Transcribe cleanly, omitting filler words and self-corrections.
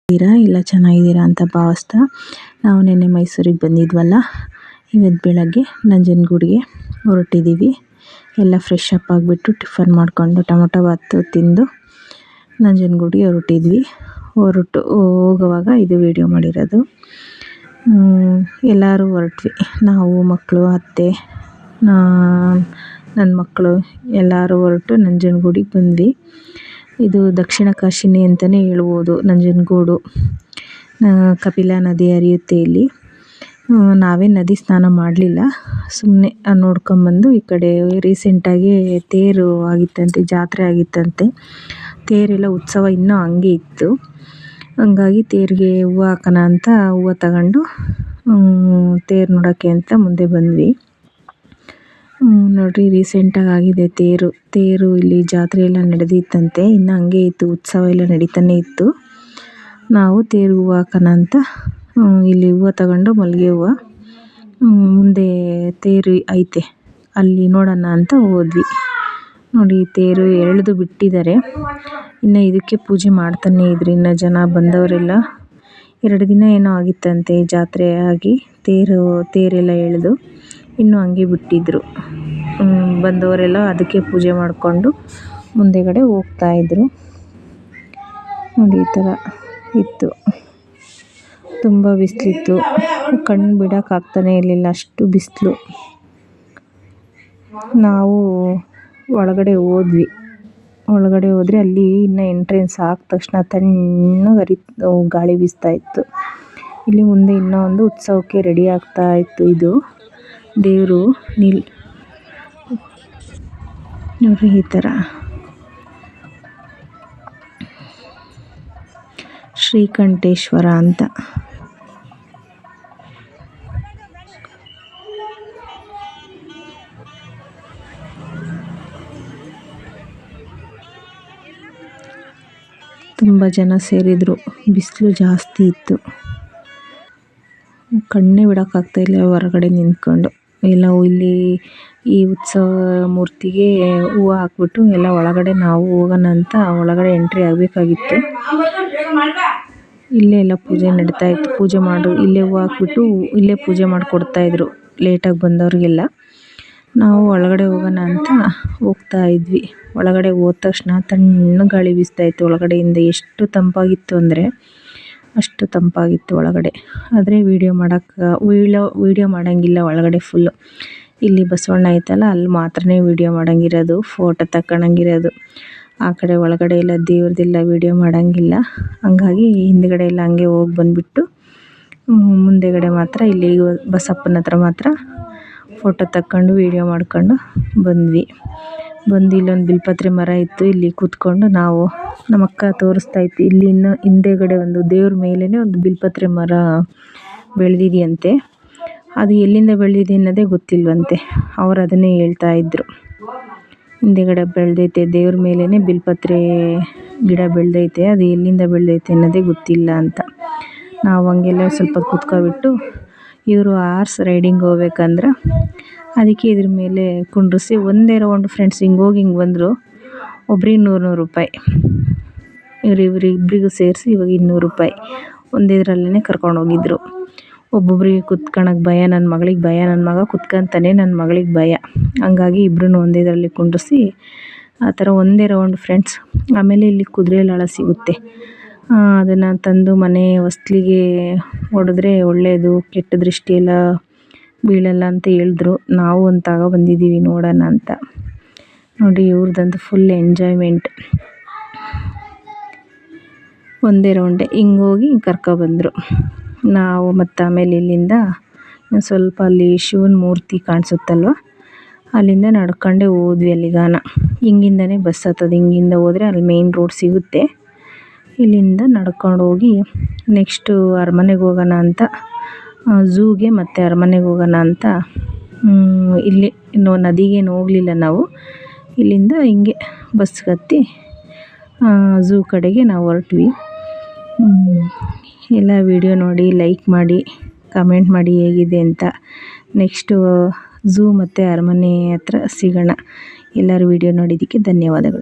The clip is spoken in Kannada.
ಎಲ್ಲ ಚೆನ್ನಾಗಿದ್ದೀರಾ ಅಂತ ಭಾವಿಸ್ತಾ ನಾವು ನಿನ್ನೆ ಮೈಸೂರಿಗೆ ಬಂದಿದ್ವಲ್ಲ. ಇವತ್ತು ಬೆಳಗ್ಗೆ ನಂಜನಗೂಡಿಗೆ ಹೊರಟಿದ್ದೀವಿ. ಎಲ್ಲ ಫ್ರೆಶ್ ಅಪ್ ಆಗಿಬಿಟ್ಟು ಟಿಫನ್ ಮಾಡಿಕೊಂಡು ಟೊಮೊಟೊ ಬಾತು ತಿಂದು ನಂಜನಗೂಡಿಗೆ ಹೊರಟಿದ್ವಿ. ಹೋಗುವಾಗ ಇದು ವಿಡಿಯೋ ಮಾಡಿರೋದು. ಎಲ್ಲರೂ ಹೊರಟ್ವಿ, ನಾವು ಮಕ್ಕಳು, ಅತ್ತೆ, ನನ್ನ ಮಕ್ಕಳು ಎಲ್ಲರೂ ಹೊರಟು ನಂಜನಗೂಡಿಗೆ ಬಂದ್ವಿ. ಇದು ದಕ್ಷಿಣ ಕಾಶಿನಿ ಅಂತಲೇ ಹೇಳ್ಬೋದು. ನಂಜನಗೂಡು ಕಪಿಲಾ ನದಿ ಹರಿಯುತ್ತೆ ಇಲ್ಲಿ. ನಾವೇ ನದಿ ಸ್ನಾನ ಮಾಡಲಿಲ್ಲ, ಸುಮ್ಮನೆ ನೋಡ್ಕೊಂಬಂದು ಈ ಕಡೆ ರೀಸೆಂಟಾಗಿ ತೇರು ಆಗಿತ್ತಂತೆ, ಜಾತ್ರೆ ಆಗಿತ್ತಂತೆ. ತೇರೆಲ್ಲ ಉತ್ಸವ ಇನ್ನೂ ಹಂಗೆ ಇತ್ತು. ಹಂಗಾಗಿ ತೇರಿಗೆ ಹೂವು ಹಾಕೋಣ ಅಂತ ಹೂವು ತಗೊಂಡು ತೇರು ನೋಡೋಕ್ಕೆ ಅಂತ ಮುಂದೆ ಬಂದ್ವಿ. ನೋಡ್ರಿ, ರೀಸೆಂಟಾಗಿ ಆಗಿದೆ ತೇರು ಇಲ್ಲಿ ಜಾತ್ರೆ ಎಲ್ಲ ನಡೆದಿತ್ತಂತೆ, ಇನ್ನು ಹಂಗೆ ಇತ್ತು, ಉತ್ಸವ ಎಲ್ಲ ನಡೀತಾನೆ ಇತ್ತು. ನಾವು ತೇರು ಹೂವು ಹಾಕೋಣ ಅಂತ ಇಲ್ಲಿ ಹೂವು ತಗೊಂಡು, ಮಲ್ಲಿಗೆ ಹೂವು, ಮುಂದೆ ತೇರು ಐತೆ ಅಲ್ಲಿ ನೋಡೋಣ ಅಂತ ಹೋದ್ವಿ. ನೋಡಿ, ತೇರು ಎಳೆದು ಬಿಟ್ಟಿದ್ದಾರೆ. ಇನ್ನು ಇದಕ್ಕೆ ಪೂಜೆ ಮಾಡ್ತಾನೆ ಇದ್ರು ಇನ್ನು ಜನ ಬಂದವರೆಲ್ಲ. 2 ದಿನ ಏನೋ ಆಗಿತ್ತಂತೆ ಜಾತ್ರೆ ಆಗಿ, ತೇರೆಲ್ಲ ಎಳೆದು ಇನ್ನೂ ಹಂಗೆ ಬಿಟ್ಟಿದ್ರು. ಬಂದವರೆಲ್ಲ ಅದಕ್ಕೆ ಪೂಜೆ ಮಾಡಿಕೊಂಡು ಮುಂದೆಗಡೆ ಹೋಗ್ತಾಯಿದ್ರು. ನೋಡಿ, ಈ ಥರ ಇತ್ತು. ತುಂಬ ಬಿಸಿಲಿತ್ತು, ಕಣ್ಣು ಬಿಡೋಕ್ಕಾಗ್ತಾನೆ ಇರಲಿಲ್ಲ, ಅಷ್ಟು ಬಿಸಿಲು. ನಾವು ಒಳಗಡೆ ಹೋದರೆ ಅಲ್ಲಿ ಇನ್ನು ಎಂಟ್ರೆನ್ಸ್ ಆದ ತಕ್ಷಣ ತಣ್ಣಗೆ ಗಾಳಿ ಬೀಸ್ತಾ ಇತ್ತು. ಇಲ್ಲಿ ಮುಂದೆ ಇನ್ನೂ ಒಂದು ಉತ್ಸವಕ್ಕೆ ರೆಡಿ ಆಗ್ತಾ ಇತ್ತು. ಇದು ದೇವರು ನೋಡ್ರಿ, ಈ ಥರ ಶ್ರೀಕಂಠೇಶ್ವರ ಅಂತ. ತುಂಬ ಜನ ಸೇರಿದರು, ಬಿಸಿಲು ಜಾಸ್ತಿ ಇತ್ತು, ಕಣ್ಣೇ ಬಿಡೋಕ್ಕಾಗ್ತಾಯಿಲ್ಲ ಹೊರಗಡೆ ನಿಂತ್ಕೊಂಡು. ಎಲ್ಲ ಇಲ್ಲಿ ಈ ಉತ್ಸವ ಮೂರ್ತಿಗೆ ಹೂವು ಹಾಕ್ಬಿಟ್ಟು ಎಲ್ಲ ಒಳಗಡೆ ನಾವು ಹೋಗೋಣ ಅಂತ ಒಳಗಡೆ ಎಂಟ್ರಿ ಆಗಬೇಕಾಗಿತ್ತು. ಇಲ್ಲೇ ಎಲ್ಲ ಪೂಜೆ ನಡೀತಾ ಇತ್ತು. ಇಲ್ಲೇ ಹೂವು ಹಾಕ್ಬಿಟ್ಟು ಇಲ್ಲೇ ಪೂಜೆ ಮಾಡಿಕೊಡ್ತಾಯಿದ್ರು ಲೇಟಾಗಿ ಬಂದವ್ರಿಗೆಲ್ಲ. ನಾವು ಒಳಗಡೆ ಹೋಗೋಣ ಅಂತ ಹೋಗ್ತಾ ಇದ್ವಿ. ಒಳಗಡೆ ಹೋದ ತಕ್ಷಣ ತಣ್ಣಗೆ ಗಾಳಿ ಬೀಸ್ತಾಯಿತ್ತು ಒಳಗಡೆಯಿಂದ. ಎಷ್ಟು ತಂಪಾಗಿತ್ತು ಅಂದರೆ ಅಷ್ಟು ತಂಪಾಗಿತ್ತು ಒಳಗಡೆ. ಆದರೆ ವೀಡಿಯೋ ಮಾಡೋಂಗಿಲ್ಲ ಒಳಗಡೆ ಫುಲ್ಲು. ಇಲ್ಲಿ ಬಸವಣ್ಣ ಐತಲ್ಲ, ಅಲ್ಲಿ ಮಾತ್ರನೇ ವೀಡಿಯೋ ಮಾಡೋಂಗಿರೋದು, ಫೋಟೋ ತಗೊಳಂಗಿರೋದು. ಆ ಕಡೆ ಒಳಗಡೆ ಎಲ್ಲ ದೇವ್ರದ್ದೆಲ್ಲ ವೀಡಿಯೋ ಮಾಡೋಂಗಿಲ್ಲ. ಹಂಗಾಗಿ ಹಿಂದ್ಗಡೆ ಎಲ್ಲ ಹಂಗೆ ಹೋಗಿ ಬಂದುಬಿಟ್ಟು ಮುಂದೆಗಡೆ ಮಾತ್ರ ಇಲ್ಲಿ ಬಸಪ್ಪನ ಹತ್ರ ಮಾತ್ರ ಫೋಟೋ ತಕ್ಕೊಂಡು ವೀಡಿಯೋ ಮಾಡ್ಕೊಂಡು ಬಂದ್ವಿ. ಬಂದು ಇಲ್ಲೊಂದು ಬಿಲ್ಪತ್ರೆ ಮರ ಇತ್ತು, ಇಲ್ಲಿ ಕೂತ್ಕೊಂಡು ನಾವು, ನಮ್ಮ ಅಕ್ಕ ತೋರಿಸ್ತಾ ಇತ್ತು. ಇಲ್ಲಿ ಇನ್ನು ಹಿಂದೆಗಡೆ ಒಂದು ದೇವ್ರ ಮೇಲೇ ಒಂದು ಬಿಲ್ಪತ್ರೆ ಮರ ಬೆಳೆದಿದೆಯಂತೆ. ಅದು ಎಲ್ಲಿಂದ ಬೆಳೆದಿದೆ ಅನ್ನೋದೇ ಗೊತ್ತಿಲ್ವಂತೆ. ಅವರು ಅದನ್ನೇ ಹೇಳ್ತಾ ಇದ್ದರು. ಹಿಂದೆಗಡೆ ಬೆಳೆದೈತೆ, ದೇವ್ರ ಮೇಲೇ ಬಿಲ್ಪತ್ರೆ ಗಿಡ ಬೆಳೆದೈತೆ, ಅದು ಎಲ್ಲಿಂದ ಬೆಳೆದೈತೆ ಅನ್ನೋದೇ ಗೊತ್ತಿಲ್ಲ ಅಂತ. ನಾವು ಹಂಗೆಲ್ಲ ಸ್ವಲ್ಪ ಕೂತ್ಕೊಬಿಟ್ಟು, ಇವರು ಹಾರ್ಸ್ ರೈಡಿಂಗ್ ಹೋಗ್ಬೇಕಂದ್ರೆ ಅದಕ್ಕೆ ಇದ್ರ ಮೇಲೆ ಕುಂಡ್ರಿಸಿ ಒಂದೇ ರೌಂಡ್ ಫ್ರೆಂಡ್ಸ್ ಹಿಂಗೆ ಹೋಗಿ ಹಿಂಗೆ ಬಂದರು. ಒಬ್ರಿಗೆ 100 ರೂಪಾಯಿ, ಇಬ್ಬರಿಗೂ ಸೇರಿಸಿ ಇವಾಗ 200 ರೂಪಾಯಿ ಒಂದೇದ್ರಲ್ಲೇ ಕರ್ಕೊಂಡು ಹೋಗಿದ್ರು. ಒಬ್ಬೊಬ್ರಿಗೆ ಕುತ್ಕೊಳ್ಳೋಕೆ ಭಯ, ನನ್ನ ಮಗಳಿಗೆ ಭಯ, ನನ್ನ ಮಗ ಕುತ್ಕೊತಾನೆ, ನನ್ನ ಮಗಳಿಗೆ ಭಯ. ಹಂಗಾಗಿ ಇಬ್ಬರೂ ಒಂದೇದರಲ್ಲಿ ಕುಂಡ್ರಿಸಿ ಆ ಥರ ಒಂದೇ ರೌಂಡ್ ಫ್ರೆಂಡ್ಸ್. ಆಮೇಲೆ ಇಲ್ಲಿ ಕುದುರೆ ಲಾಳ ಸಿಗುತ್ತೆ, ಅದನ್ನು ತಂದು ಮನೆ ಹೊಸ್ಲಿಗೆ ಹೊಡೆದ್ರೆ ಒಳ್ಳೆಯದು, ಕೆಟ್ಟ ದೃಷ್ಟಿ ಎಲ್ಲ ಬೀಳಲ್ಲ ಅಂತ ಹೇಳಿದ್ರು. ನಾವು ಒಂದು ತಗೊಬಂದಿದ್ದೀವಿ ನೋಡೋಣ ಅಂತ. ನೋಡಿ, ಇವ್ರದ್ದಂತೂ ಫುಲ್ ಎಂಜಾಯ್ಮೆಂಟ್. ಒಂದೇ ರೌಂಡೇ ಹಿಂಗೆ ಹೋಗಿ ಕರ್ಕೊಬಂದರು. ನಾವು ಮತ್ತು ಆಮೇಲೆ ಇಲ್ಲಿಂದ ಸ್ವಲ್ಪ ಅಲ್ಲಿ ಶಿವನ ಮೂರ್ತಿ ಕಾಣಿಸುತ್ತಲ್ವ, ಅಲ್ಲಿಂದ ನಡ್ಕೊಂಡೇ ಹೋದ್ವಿ ಅಲ್ಲಿಗಾನ. ಹಿಂಗಿಂದನೇ ಬಸ್ ಹತ್ತೋದು, ಹಿಂಗಿಂದ ಹೋದರೆ ಅಲ್ಲಿ ಮೇನ್ ರೋಡ್ ಸಿಗುತ್ತೆ. ಇಲ್ಲಿಂದ ನಡ್ಕೊಂಡು ಹೋಗಿ ನೆಕ್ಸ್ಟು ಅರಮನೆಗೆ ಹೋಗೋಣ ಅಂತ, ಝೂಗೆ ಮತ್ತು ಅರಮನೆಗೆ ಹೋಗೋಣ ಅಂತ. ಇಲ್ಲಿ ಇನ್ನೂ ನದಿಗೇನು ಹೋಗಲಿಲ್ಲ ನಾವು. ಇಲ್ಲಿಂದ ಹಿಂಗೆ ಬಸ್ಗೆ ಹತ್ತಿ ಝೂ ಕಡೆಗೆ ನಾವು ಹೊರಟ್ವಿ. ಎಲ್ಲ ವಿಡಿಯೋ ನೋಡಿ, ಲೈಕ್ ಮಾಡಿ, ಕಮೆಂಟ್ ಮಾಡಿ ಹೇಗಿದೆ ಅಂತ. ನೆಕ್ಸ್ಟು ಝೂ ಮತ್ತು ಅರಮನೆ ಹತ್ರ ಸಿಗೋಣ. ಎಲ್ಲರೂ ವಿಡಿಯೋ ನೋಡಿದ್ದಕ್ಕೆ ಧನ್ಯವಾದಗಳು.